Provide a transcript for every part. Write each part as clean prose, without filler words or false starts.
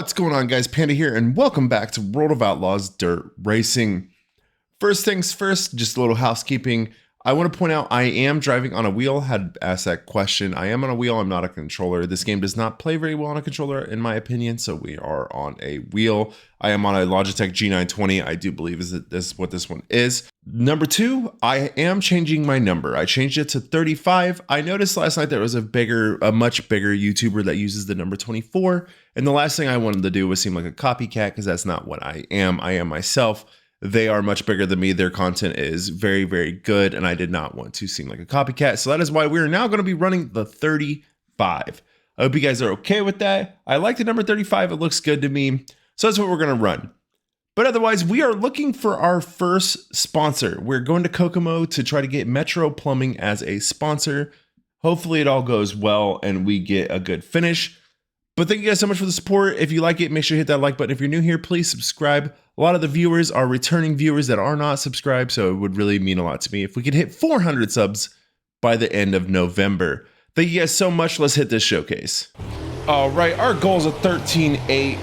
What's going on, guys? Panda here, and welcome back to World of Outlaws Dirt Racing. First things first, just a little housekeeping. I want to point out I am driving on a wheel. Had asked that question. I am on a wheel. I'm not a controller. This game does not play very well on a controller, in my opinion, so we are on a wheel. I am on a Logitech G920. I do believe this is what this one is. Number two, I am changing my number. I changed it to 35. I noticed last night there was a much bigger YouTuber that uses the number 24. And the last thing I wanted to do was seem like a copycat, because that's not what I am. I am myself. They are much bigger than me. Their content is very, very good, and I did not want to seem like a copycat. So that is why we're now going to be running the 35. I hope you guys are okay with that. I like the number 35. It looks good to me. So that's what we're going to run. But otherwise, we are looking for our first sponsor. We're going to Kokomo to try to get Metro Plumbing as a sponsor. Hopefully it all goes well and we get a good finish. But thank you guys so much for the support. If you like it, make sure you hit that like button. If you're new here, please subscribe. A lot of the viewers are returning viewers that are not subscribed, so it would really mean a lot to me if we could hit 400 subs by the end of November. Thank you guys so much. Let's hit this showcase. All right, our goal is a 13.8.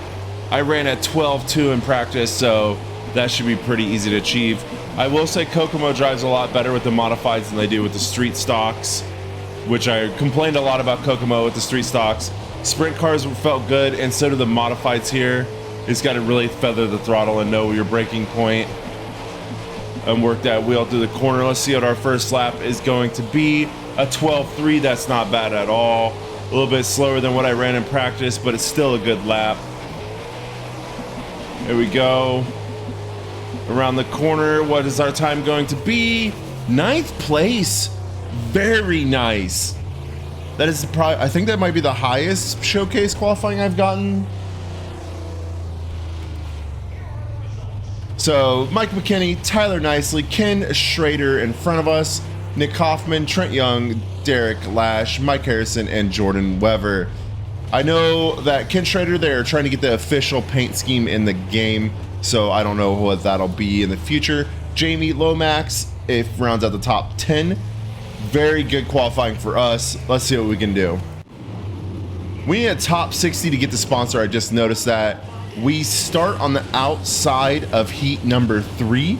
I ran at 12.2 in practice, so that should be pretty easy to achieve. I will say Kokomo drives a lot better with the modifieds than they do with the street stocks, which I complained a lot about Kokomo with the street stocks. Sprint cars felt good, and so do the modifieds here. It's got to really feather the throttle and know your braking point and work that wheel through the corner. Let's see what our first lap is going to be. A 12.3, that's not bad at all. A little bit slower than what I ran in practice, but it's still a good lap. Here we go. Around the corner, what is our time going to be? 9th place. Very nice. That is probably, I think that might be the highest showcase qualifying I've gotten. So Mike McKinney, Tyler Nicely, Ken Schrader in front of us, Nick Hoffman, Trent Young, Derek Lash, Mike Harrison, and Jordan Weber. I know that Ken Schrader, they're trying to get the official paint scheme in the game, so I don't know what that'll be in the future. Jamie Lomax, if rounds out the top 10. Very good qualifying for us. Let's see what we can do. We need a top 60 to get the sponsor. I just noticed that. We start on the outside of heat number 3.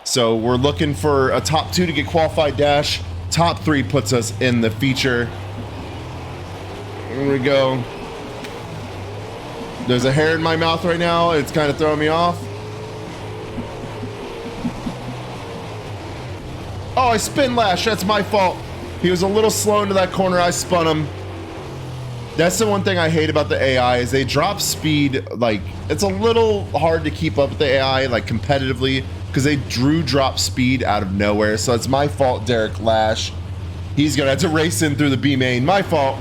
So we're looking for a top 2 to get qualified dash. Top 3 puts us in the feature. Here we go. There's a hair in my mouth right now. It's kind of throwing me off. Oh, I spin Lash. That's my fault. He was a little slow into that corner. I spun him. That's the one thing I hate about the AI is they drop speed. Like, it's a little hard to keep up with the AI, like, competitively, because they drop speed out of nowhere. So it's my fault, Derek Lash. He's going to have to race in through the B main. My fault.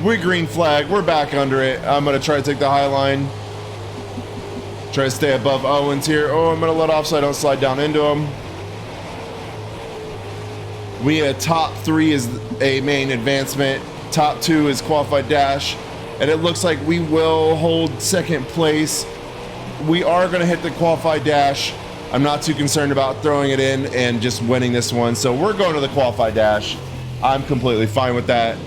We green flag. We're back under it. I'm going to try to take the high line. Try to stay above Owens here. Oh, I'm going to let off so I don't slide down into him. We top 3 is a main advancement. Top 2 is qualified dash. And it looks like we will hold 2nd place. We are going to hit the qualified dash. I'm not too concerned about throwing it in and just winning this one. So we're going to the qualified dash. I'm completely fine with that.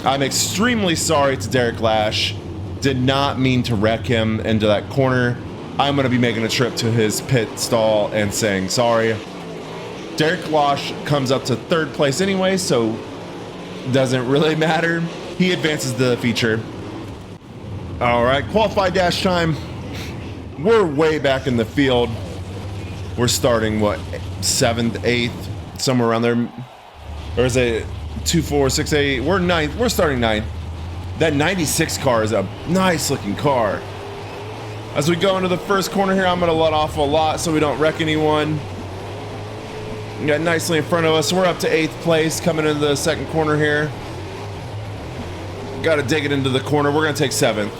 I'm extremely sorry to Derek Lash. Did not mean to wreck him into that corner. I'm going to be making a trip to his pit stall and saying sorry. Derek Lash comes up to 3rd place anyway, so doesn't really matter. He advances the feature. All right, qualified dash time. We're way back in the field. We're starting, what, 7th, 8th, somewhere around there. Or is it 2, 4, 6, 8? We're 9th. We're starting 9th. That 96 car is a nice looking car. As we go into the first corner here, I'm going to let off a lot so we don't wreck anyone. We got nicely in front of us. We're up to 8th place coming into the 2nd corner here. Got to dig it into the corner. We're going to take 7th.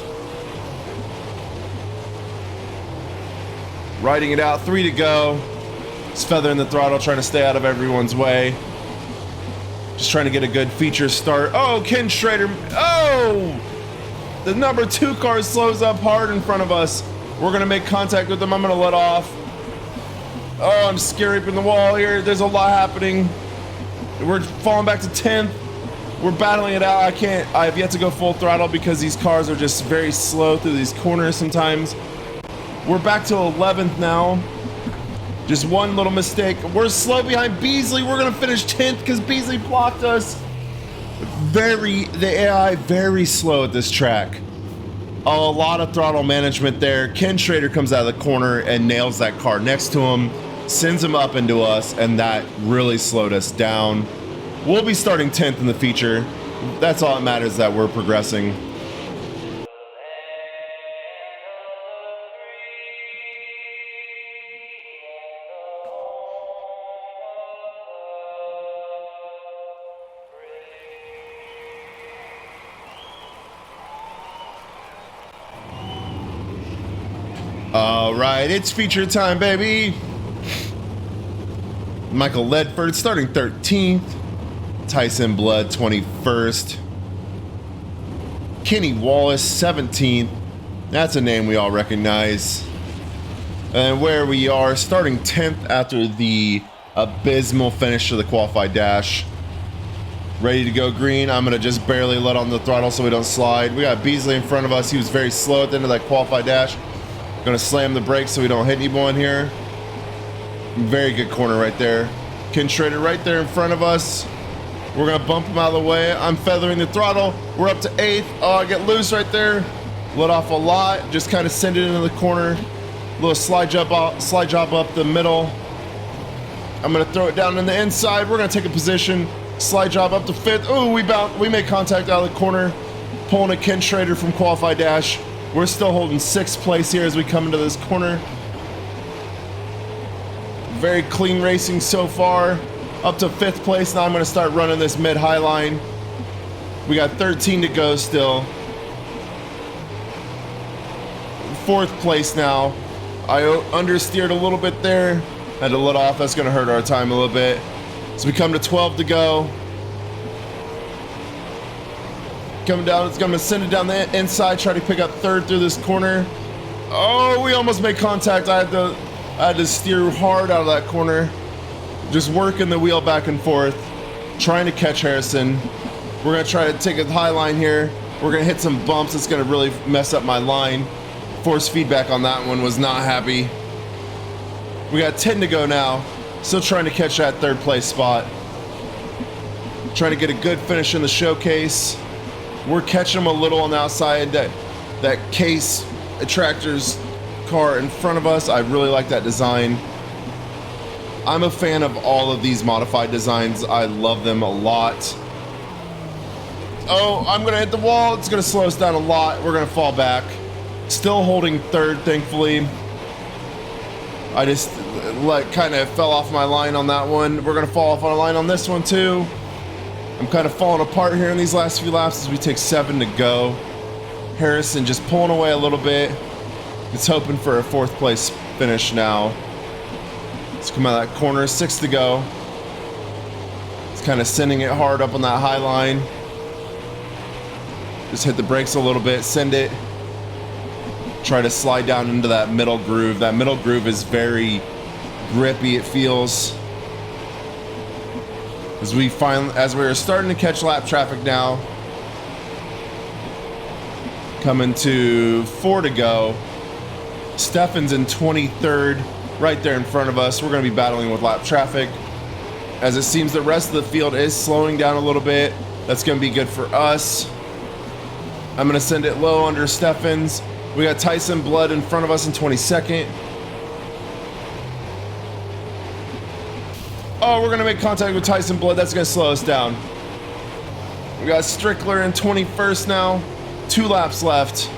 Riding it out, 3 to go. Just feathering the throttle, trying to stay out of everyone's way. Just trying to get a good feature start. Oh, Ken Schrader. Oh! The number 2 car slows up hard in front of us. We're going to make contact with them. I'm going to let off. Oh, I'm scary up in the wall here. There's a lot happening. We're falling back to 10th. We're battling it out. I have yet to go full throttle because these cars are just very slow through these corners sometimes. We're back to 11th now. Just one little mistake. We're slow behind Beasley. We're gonna finish 10th because Beasley blocked us. The AI very slow at this track. A lot of throttle management there. Ken Schrader comes out of the corner and nails that car next to him, sends him up into us, and that really slowed us down. We'll be starting 10th in the feature. That's all that matters, that we're progressing. All right, it's feature time, baby. Michael Ledford starting 13th. Tyson Blood 21st. Kenny Wallace 17th. That's a name we all recognize. And where we are, starting 10th after the abysmal finish to the qualified dash. Ready to go green. I'm gonna just barely let on the throttle so we don't slide. We got Beasley in front of us. He was very slow at the end of that qualified dash. Gonna slam the brakes so we don't hit anyone here. Very good corner right there. Ken Schrader right there in front of us. We're gonna bump him out of the way. I'm feathering the throttle. We're up to 8th. Oh, I get loose right there. Let off a lot. Just kind of send it into the corner. Little slide job up the middle. I'm gonna throw it down in the inside. We're gonna take a position. Slide job up to 5th. Oh, we made contact out of the corner. Pulling a Ken Schrader from qualified dash. We're still holding 6th place here as we come into this corner. Very clean racing so far. Up to 5th place. Now I'm going to start running this mid-high line. We got 13 to go still. 4th place now. I understeered a little bit there. Had to let off. That's going to hurt our time a little bit. So we come to 12 to go. Coming down, it's gonna send it down the inside, try to pick up 3rd through this corner. Oh, we almost made contact. I had to steer hard out of that corner. Just working the wheel back and forth, trying to catch Harrison. We're gonna try to take a high line here. We're gonna hit some bumps. It's gonna really mess up my line. Force feedback on that one was not happy. We got 10 to go now. Still trying to catch that 3rd place spot. Trying to get a good finish in the showcase. We're catching them a little on the outside. That Case Attractor's car in front of us, I really like that design. I'm a fan of all of these modified designs. I love them a lot. Oh, I'm gonna hit the wall. It's gonna slow us down a lot. We're gonna fall back. Still holding 3rd, thankfully. I just kind of fell off my line on that one. We're gonna fall off on a line on this one too. I'm kind of falling apart here in these last few laps as we take 7 to go. Harrison just pulling away a little bit. It's hoping for a 4th place finish now. Let's come out of that corner, 6 to go. It's kind of sending it hard up on that high line. Just hit the brakes a little bit, send it. Try to slide down into that middle groove. That middle groove is very grippy, it feels. As we are starting to catch lap traffic now. Coming to 4 to go. Steffen's in 23rd, right there in front of us. We're going to be battling with lap traffic. As it seems the rest of the field is slowing down a little bit. That's going to be good for us. I'm going to send it low under Steffen's. We got Tyson Blood in front of us in 22nd. Oh, we're going to make contact with Tyson Blood. That's going to slow us down. We got Strickler in 21st now. 2 laps left.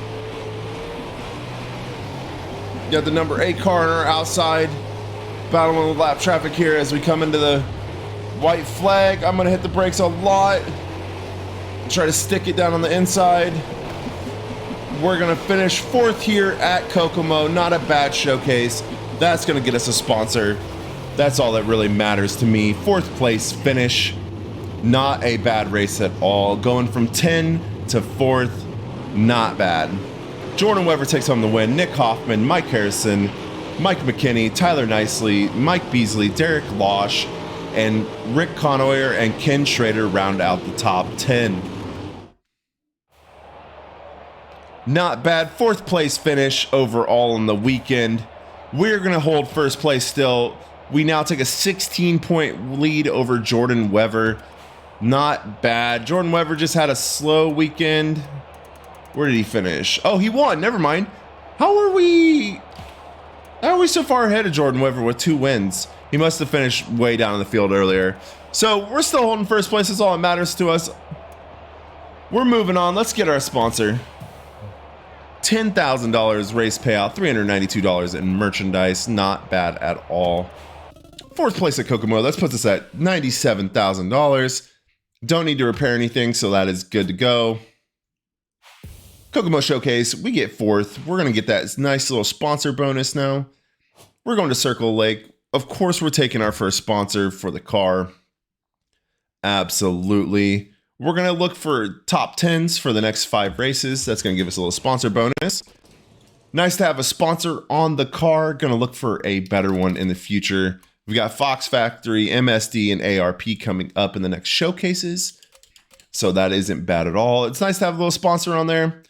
Got the number 8 car on our outside. Battling with lap traffic here as we come into the white flag. I'm going to hit the brakes a lot. Try to stick it down on the inside. We're going to finish 4th here at Kokomo. Not a bad showcase. That's going to get us a sponsor. That's all that really matters to me. 4th place finish. Not a bad race at all. Going from 10 to 4th. Not bad. Jordan Weber takes home the win. Nick Hoffman, Mike Harrison, Mike McKinney, Tyler Nicely, Mike Beasley, Derek Losh, and Rick Conoyer and Ken Schrader round out the top 10. Not bad. 4th place finish overall on the weekend. We're going to hold first place still. We now take a 16-point lead over Jordan Weber. Not bad. Jordan Weber just had a slow weekend. Where did he finish? Oh, he won. Never mind. How are we so far ahead of Jordan Weber with 2 wins? He must have finished way down in the field earlier. So we're still holding first place. That's all that matters to us. We're moving on. Let's get our sponsor. $10,000 race payout, $392 in merchandise. Not bad at all. 4th place at Kokomo. That puts us at $97,000. Don't need to repair anything, so that is good to go. Kokomo Showcase, we get 4th. We're going to get that nice little sponsor bonus now. We're going to Circle Lake. Of course, we're taking our first sponsor for the car. Absolutely. We're going to look for top 10s for the next 5 races. That's going to give us a little sponsor bonus. Nice to have a sponsor on the car. Going to look for a better one in the future. We've got Fox Factory, MSD, and ARP coming up in the next showcases. So that isn't bad at all. It's nice to have a little sponsor on there.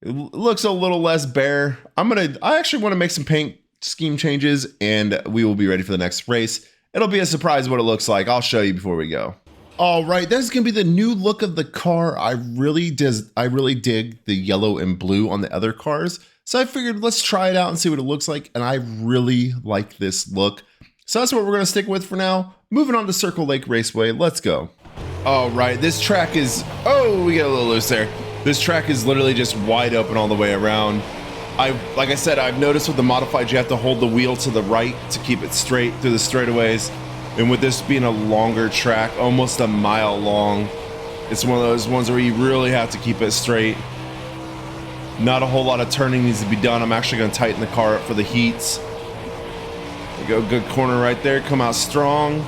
It looks a little less bare. I actually want to make some paint scheme changes, and we will be ready for the next race. It'll be a surprise what it looks like. I'll show you before we go. All right, this is gonna be the new look of the car. I really dig the yellow and blue on the other cars. So I figured let's try it out and see what it looks like. And I really like this look. So that's what we're gonna stick with for now. Moving on to Circle Lake Raceway, let's go. All right, this track is, oh, we got a little loose there. This track is literally just wide open all the way around. Like I said, I've noticed with the modified, you have to hold the wheel to the right to keep it straight through the straightaways. And with this being a longer track, almost a mile long, it's one of those ones where you really have to keep it straight. Not a whole lot of turning needs to be done. I'm actually going to tighten the car up for the heats. There we go, good corner right there. Come out strong.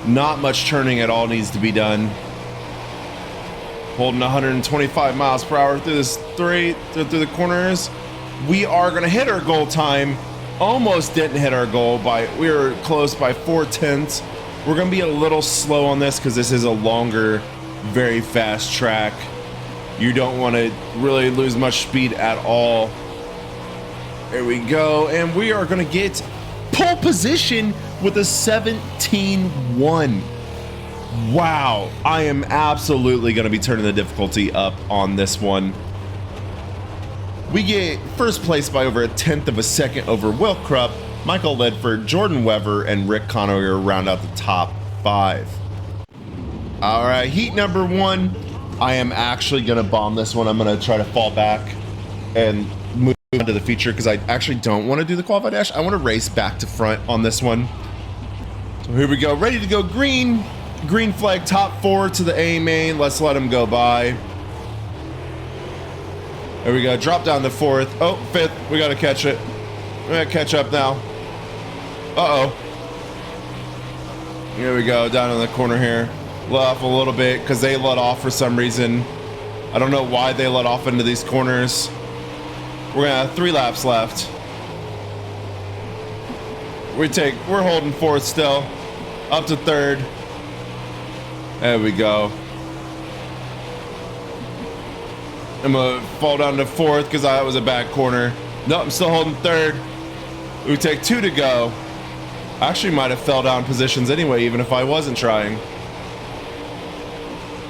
Not much turning at all needs to be done. Holding 125 miles per hour through this through the corners. We are going to hit our goal time. Almost didn't hit our goal we were close by 4/10. We're going to be a little slow on this because this is a longer, very fast track. You don't want to really lose much speed at all. There we go. And we are going to get pole position with a 17-1. Wow. I am absolutely going to be turning the difficulty up on this one. We get first place by over 1/10 of a second over Will Krupp, Michael Ledford, Jordan Weber, and Rick Conoyer round out the top 5. All right, heat number 1. I am actually going to bomb this one. I'm going to try to fall back and move on to the feature because I actually don't want to do the qualified dash. I want to race back to front on this one. So here we go. Ready to go green. Green flag, top 4 to the A main. Let's let him go by. There we go. Drop down to 4th. Oh, 5th. We got to catch it. We got to catch up now. Uh-oh. Here we go. Down in the corner here. Let off a little bit because they let off for some reason. I don't know why they let off into these corners. We're going to have 3 laps left. We're holding 4th still. Up to 3rd. There we go. I'm gonna fall down to 4th because that was a bad corner. No, I'm still holding 3rd. We take 2 to go. I actually might have fell down positions anyway, even if I wasn't trying.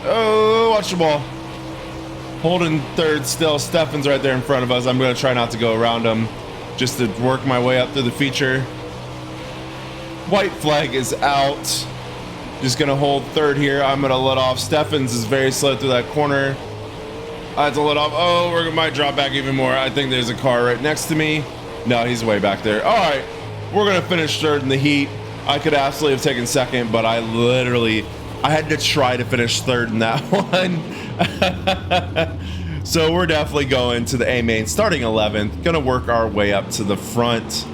Oh, watch the ball. Holding 3rd still. Stefan's right there in front of us. I'm gonna try not to go around him just to work my way up through the feature. White flag is out. Just gonna hold 3rd here. I'm gonna let off. Stefan's is very slow through that corner. I have to let off. Oh, we might drop back even more. I think there's a car right next to me. No, he's way back there. All right, we're going to finish 3rd in the heat. I could absolutely have taken 2nd, but I had to try to finish 3rd in that one. So we're definitely going to the A main, starting 11th. Going to work our way up to the front.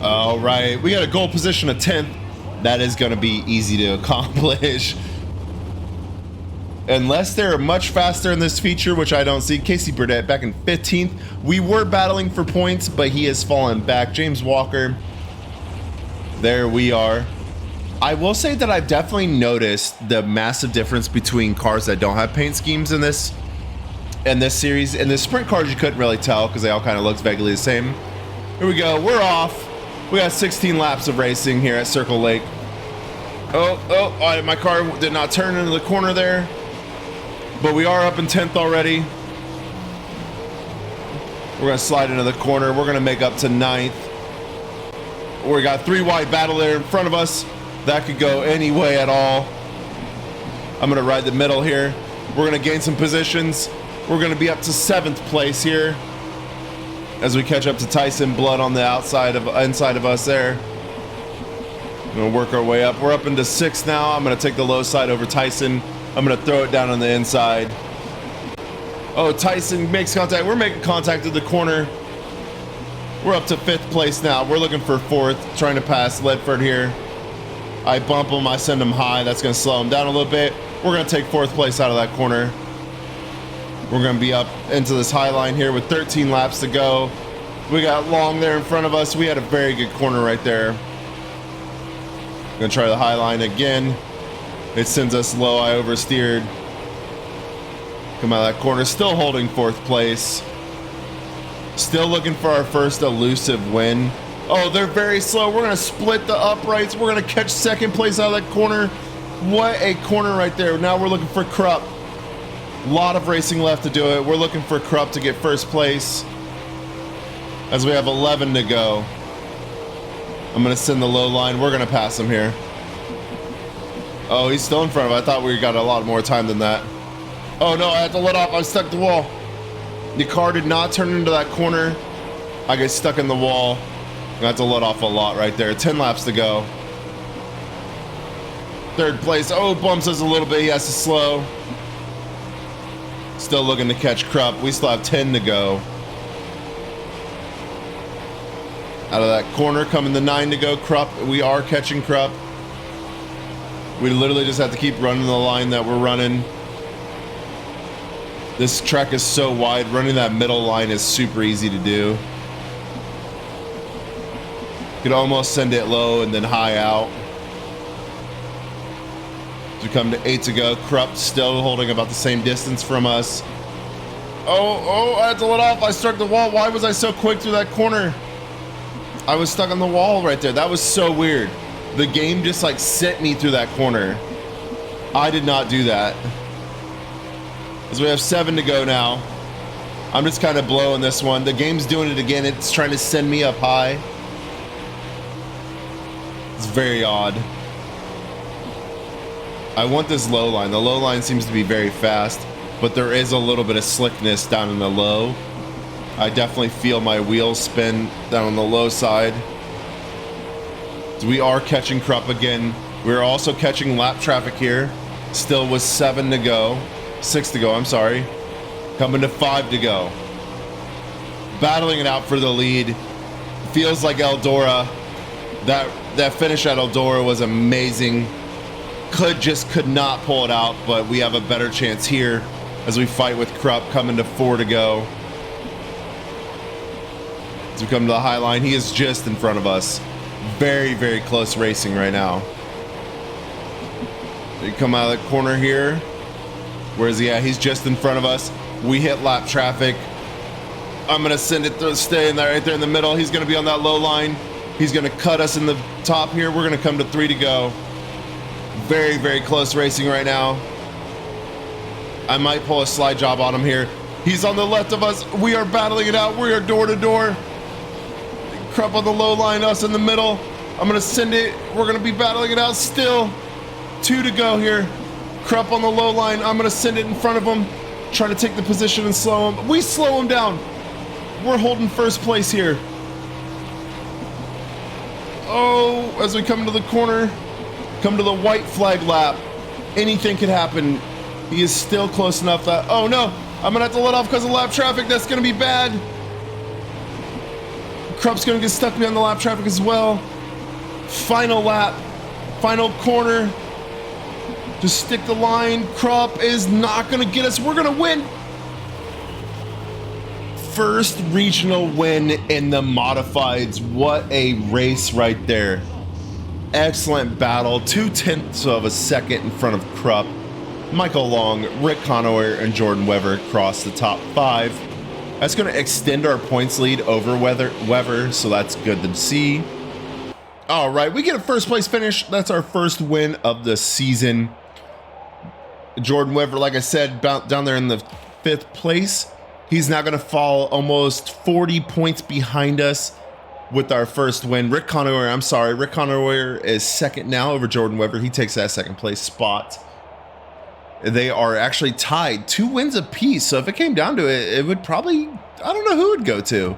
All right, we got a goal position of 10th. That is going to be easy to accomplish. Unless they're much faster in this feature, which I don't see. Casey Burdett back in 15th. We were battling for points, but he has fallen back. James Walker. There we are. I will say that I've definitely noticed the massive difference between cars that don't have paint schemes in this series. In the sprint cars, you couldn't really tell because they all kind of looked vaguely the same. Here we go. We're off. We got 16 laps of racing here at Circle Lake. Oh, my car did not turn into the corner there. But we are up in 10th already. We're going to slide into the corner. We're going to make up to 9th. We got 3 wide battle there in front of us. That could go any way at all. I'm going to ride the middle here. We're going to gain some positions. We're going to be up to 7th place here as we catch up to Tyson Blood on the inside of us there. We're going to work our way up. We're up into 6th now. I'm going to take the low side over Tyson. I'm going to throw it down on the inside. Oh, Tyson makes contact. We're making contact at the corner. We're up to 5th place now. We're looking for 4th, trying to pass Ledford here. I bump him. I send him high. That's going to slow him down a little bit. We're going to take 4th place out of that corner. We're going to be up into this high line here with 13 laps to go. We got Long there in front of us. We had a very good corner right there. Going to try the high line again. It sends us low. I oversteered. Come out of that corner. Still holding 4th place. Still looking for our first elusive win. Oh, they're very slow. We're going to split the uprights. We're going to catch 2nd place out of that corner. What a corner right there. Now we're looking for Krupp. A lot of racing left to do it. We're looking for Krupp to get 1st place as we have 11 to go. I'm going to send the low line. We're going to pass him here. Oh, he's still in front of us. I thought we got a lot more time than that. Oh, no, I had to let off. I stuck the wall. The car did not turn into that corner. I get stuck in the wall. I had to let off a lot right there. 10 laps to go. 3rd place. Oh, bumps us a little bit. He has to slow. Still looking to catch Krupp. We still have 10 to go. Out of that corner, coming to 9 to go. Krupp. We are catching Krupp. We literally just have to keep running the line that we're running. This track is so wide. Running that middle line is super easy to do. You could almost send it low and then high out. As we come to 8 to go. Krupp still holding about the same distance from us. Oh, I had to let off. I struck the wall. Why was I so quick through that corner? I was stuck on the wall right there. That was so weird. The game just like sent me through that corner. I did not do that. As we have 7 to go now. I'm just kind of blowing this one. The game's doing it again. It's trying to send me up high. It's very odd. I want this low line. The low line seems to be very fast, but there is a little bit of slickness down in the low. I definitely feel my wheels spin down on the low side. So we are catching Krupp again. We're also catching lap traffic here. Still with 7 to go. 6 to go, I'm sorry. Coming to 5 to go. Battling it out for the lead. Feels like Eldora. That finish at Eldora was amazing. Could not pull it out, but we have a better chance here as we fight with Krupp, coming to 4 to go. As we come to the high line, he is just in front of us. Very, very close racing right now. We come out of the corner here. Where is he at? He's just in front of us. We hit lap traffic. I'm going to send it to stay in there, right there in the middle. He's going to be on that low line. He's going to cut us in the top here. We're going to come to 3 to go. Very, very close racing right now. I might pull a slide job on him here. He's on the left of us. We are battling it out. We are door to door. Krupp on the low line, us in the middle. I'm going to send it. We're going to be battling it out still. 2 to go here. Krupp on the low line. I'm going to send it in front of him. Try to take the position and slow him. We slow him down. We're holding 1st place here. Oh, as we come to the corner, come to the white flag lap. Anything could happen. He is still close enough that, oh no, I'm going to have to let off because of lap traffic. That's going to be bad. Krupp's gonna get stuck behind the lap traffic as well. Final lap, final corner. Just stick the line. Krupp is not gonna get us. We're gonna win. First regional win in the modifieds. What a race right there. Excellent battle. 0.2 of a second in front of Krupp. Michael Long, Rick Conower, and Jordan Weber cross the top 5. That's going to extend our points lead over Weber, so that's good to see. All right, we get a first place finish. That's our first win of the season. Jordan Weber, like I said, down there in the 5th place. He's now going to fall almost 40 points behind us with our first win. Rick Conower is second now over Jordan Weber. He takes that second place spot. They are actually tied 2 wins apiece. So if it came down to it, it would probably, I don't know who it would go to.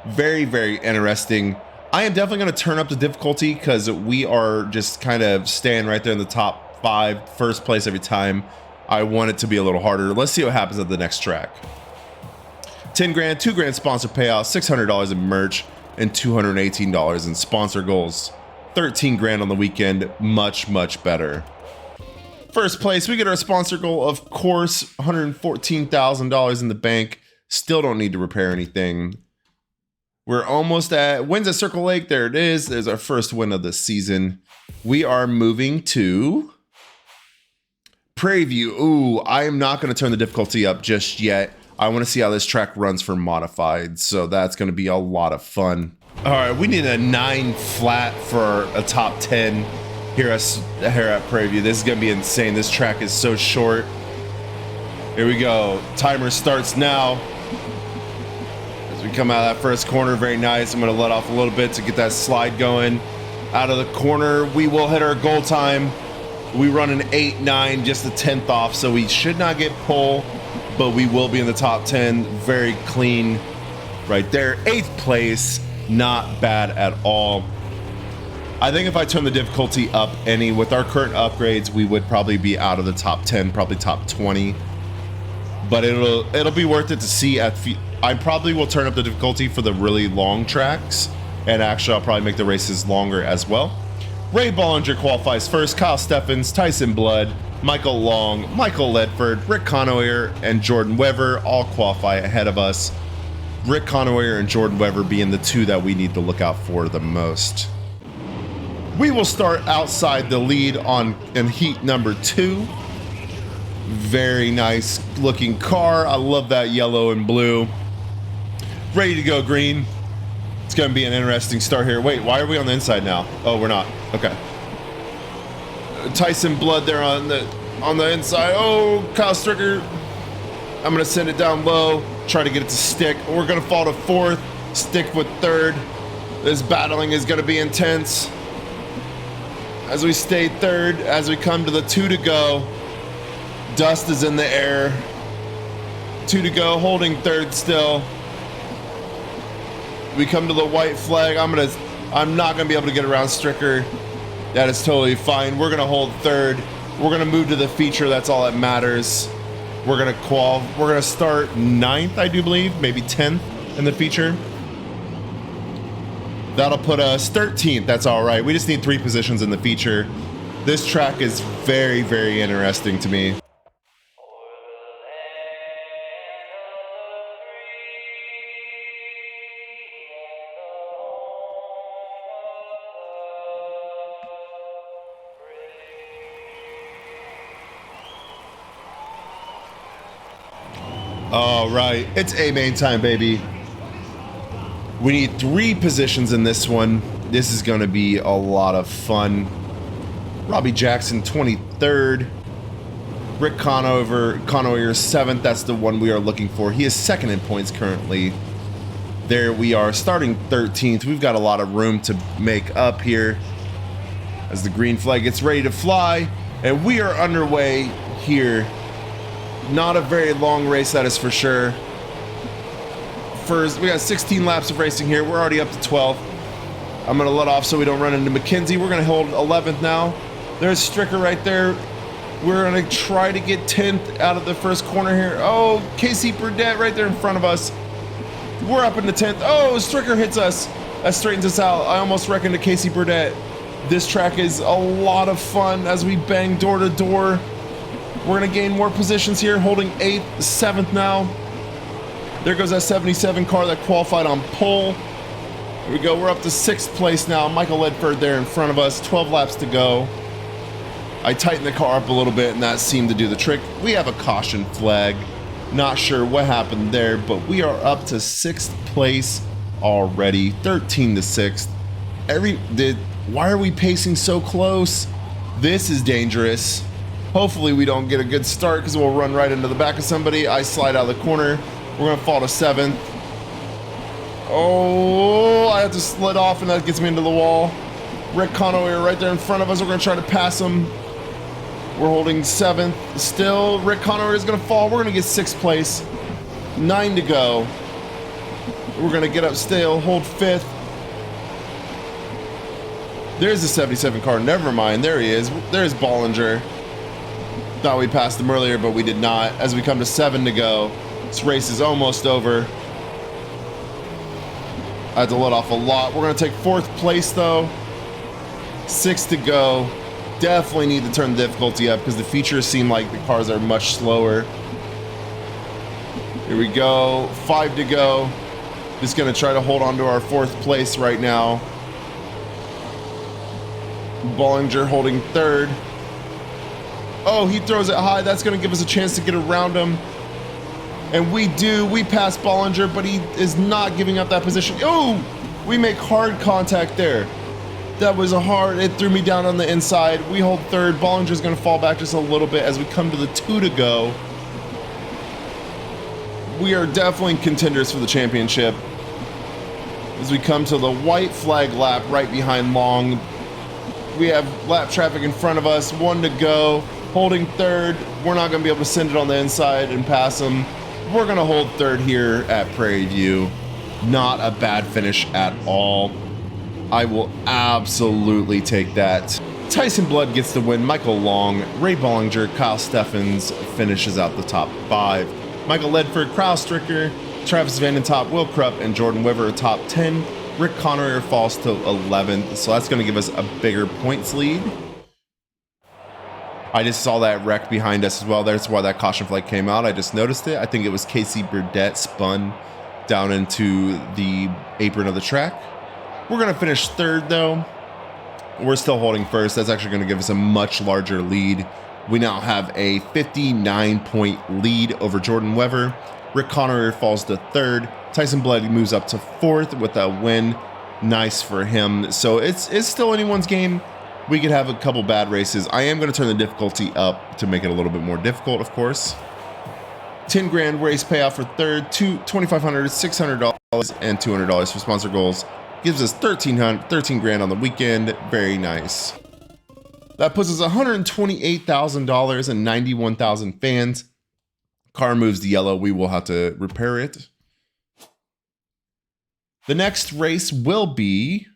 Very, very interesting. I am definitely going to turn up the difficulty because we are just kind of staying right there in the top 5, first place every time. I want it to be a little harder. Let's see what happens at the next track. 10 grand, 2 grand sponsor payout, $600 in merch, and $218 in sponsor goals. 13 grand on the weekend, much, much better. First place, we get our sponsor goal, of course, $114,000 in the bank. Still don't need to repair anything. We're almost at wins at Circle Lake. There it is. There's our first win of the season. We are moving to Prairie View. Ooh, I am not going to turn the difficulty up just yet. I want to see how this track runs for modified, so that's going to be a lot of fun. All right, we need a 9 flat for a top 10 here at Prairie View. This is going to be insane. This track is so short. Here we go. Timer starts now. As we come out of that first corner, very nice. I'm going to let off a little bit to get that slide going. Out of the corner, we will hit our goal time. We run an 8.9, just a 10th off, so we should not get pole, but we will be in the top 10. Very clean right there. 8th place, not bad at all. I think if I turn the difficulty up any, with our current upgrades, we would probably be out of the top 10, probably top 20. But it'll be worth it to see I probably will turn up the difficulty for the really long tracks, and actually I'll probably make the races longer as well. Ray Bollinger qualifies first, Kyle Steffens, Tyson Blood, Michael Long, Michael Ledford, Rick Conower, and Jordan Weber all qualify ahead of us. Rick Conower and Jordan Weber being the 2 that we need to look out for the most. We will start outside the lead in heat number 2. Very nice looking car. I love that yellow and blue. Ready to go green. It's going to be an interesting start here. Wait, why are we on the inside now? Oh, we're not. Okay. Tyson Blood there on the inside. Oh, Kyle Stricker. I'm going to send it down low. Try to get it to stick. We're going to fall to 4th. Stick with 3rd. This battling is going to be intense. As we stay 3rd, as we come to the 2 to go. Dust is in the air. 2 to go, holding 3rd still. We come to the white flag. I'm not gonna be able to get around Stricker. That is totally fine. We're gonna hold 3rd. We're gonna move to the feature. That's all that matters. We're gonna start 9th, I do believe, maybe 10th in the feature. That'll put us 13th. That's all right. We just need 3 positions in the feature. This track is very, very interesting to me. All right, it's A-main time, baby. We need 3 positions in this one. This is going to be a lot of fun. Robbie Jackson, 23rd. Rick Conover 7th. That's the one we are looking for. He is 2nd in points currently. There we are, starting 13th. We've got a lot of room to make up here as the green flag gets ready to fly. And we are underway here. Not a very long race, that is for sure. First, we got 16 laps of racing here. We're already up to 12th. I'm going to let off so we don't run into McKenzie. We're going to hold 11th now. There's Stricker right there. We're going to try to get 10th out of the first corner here. Oh, Casey Burdett right there in front of us. We're up in the 10th. Oh, Stricker hits us. That straightens us out. I almost reckoned to Casey Burdett. This track is a lot of fun as we bang door to door. We're gonna gain more positions here, holding 8th, 7th now. There goes that 77 car that qualified on pole. Here we go, we're up to 6th place now. Michael Ledford there in front of us, 12 laps to go. I tightened the car up a little bit and that seemed to do the trick. We have a caution flag. Not sure what happened there, but we are up to 6th place already, 13 to 6th. Why are we pacing so close? This is dangerous. Hopefully we don't get a good start because we'll run right into the back of somebody. I slide out of the corner. We're gonna fall to 7th. Oh, I have to slid off and that gets me into the wall. Rick Conaway right there in front of us. We're gonna try to pass him. We're holding 7th. Still, Rick Conaway is gonna fall. We're gonna get 6th place. 9 to go. We're gonna get up still, hold 5th. There's the 77 car, never mind, there he is. There's Bollinger. Thought we passed him earlier, but we did not. As we come to 7 to go, this race is almost over. I had to let off a lot. We're gonna take 4th place though. 6 to go. Definitely need to turn the difficulty up because the features seem like the cars are much slower. Here we go, 5 to go. Just gonna try to hold on to our 4th place right now. Bollinger holding 3rd. Oh, he throws it high. That's gonna give us a chance to get around him. And we do, we pass Bollinger, but he is not giving up that position. Oh, we make hard contact there. That was it threw me down on the inside. We hold 3rd. Bollinger's gonna fall back just a little bit as we come to the 2 to go. We are definitely contenders for the championship. As we come to the white flag lap right behind Long. We have lap traffic in front of us, 1 to go. Holding 3rd. We're not gonna be able to send it on the inside and pass him. We're gonna hold 3rd here at Prairie View. Not a bad finish at all. I will absolutely take that. Tyson Blood gets the win. Michael Long, Ray Bollinger, Kyle Steffens finishes out the top 5. Michael Ledford, Kyle Stricker, Travis Vandentop, Will Krupp, and Jordan Weaver are top 10. Rick Conaway falls to 11th, so that's going to give us a bigger points lead. I just saw that wreck behind us as well. That's why that caution flag came out. I just noticed it. I think it was Casey Burdett spun down into the apron of the track. We're going to finish 3rd though. We're still holding 1st. That's actually going to give us a much larger lead. We now have a 59-point lead over Jordan Weaver. Rick Conaway falls to 3rd. Tyson Blood moves up to 4th with a win. Nice for him. So it's still anyone's game. We could have a couple bad races. I am going to turn the difficulty up to make it a little bit more difficult, of course. 10 grand race payout for 3rd, $2,500, $600, and $200 for sponsor goals. Gives us 13 grand on the weekend. Very nice. That puts us $128,000 and 91,000 fans. Car moves to yellow. We will have to repair it. The next race will be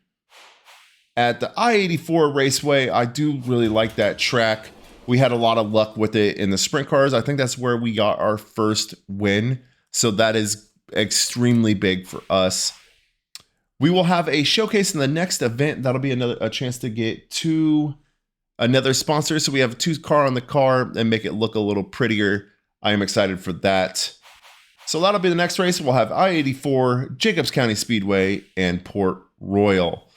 at the I-84 Raceway. I do really like that track. We had a lot of luck with it in the sprint cars. I think that's where we got our first win. So that is extremely big for us. We will have a showcase in the next event. That'll be a chance to get another sponsor. So we have 2 car on the car and make it look a little prettier. I am excited for that. So that'll be the next race. We'll have I-84, Jacobs County Speedway, and Port Royal.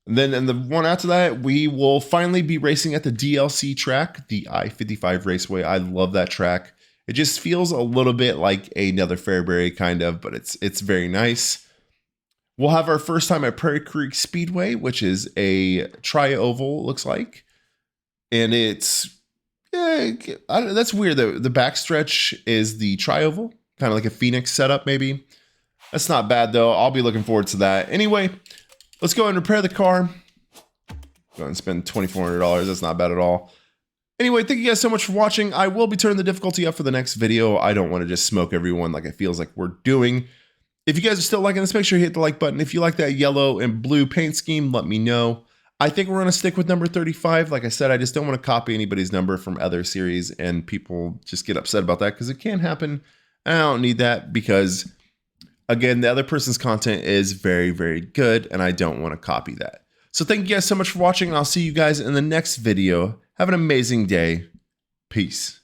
And then in the one after that, we will finally be racing at the DLC track, the I-55 Raceway. I love that track. It just feels a little bit like another Fairbury kind of, but it's very nice. We'll have our first time at Prairie Creek Speedway, which is a tri-oval, looks like. And it's, that's weird. The backstretch is the tri-oval, kind of like a Phoenix setup maybe. That's not bad though. I'll be looking forward to that. Anyway, let's go and repair the car. Go and spend $2,400. That's not bad at all. Anyway, thank you guys so much for watching. I will be turning the difficulty up for the next video. I don't want to just smoke everyone like it feels like we're doing. If you guys are still liking this, make sure you hit the like button. If you like that yellow and blue paint scheme, let me know. I think we're going to stick with number 35. Like I said, I just don't want to copy anybody's number from other series and people just get upset about that because it can happen. I don't need that because Again, the other person's content is very, very good, and I don't want to copy that. So thank you guys so much for watching, and I'll see you guys in the next video. Have an amazing day. Peace.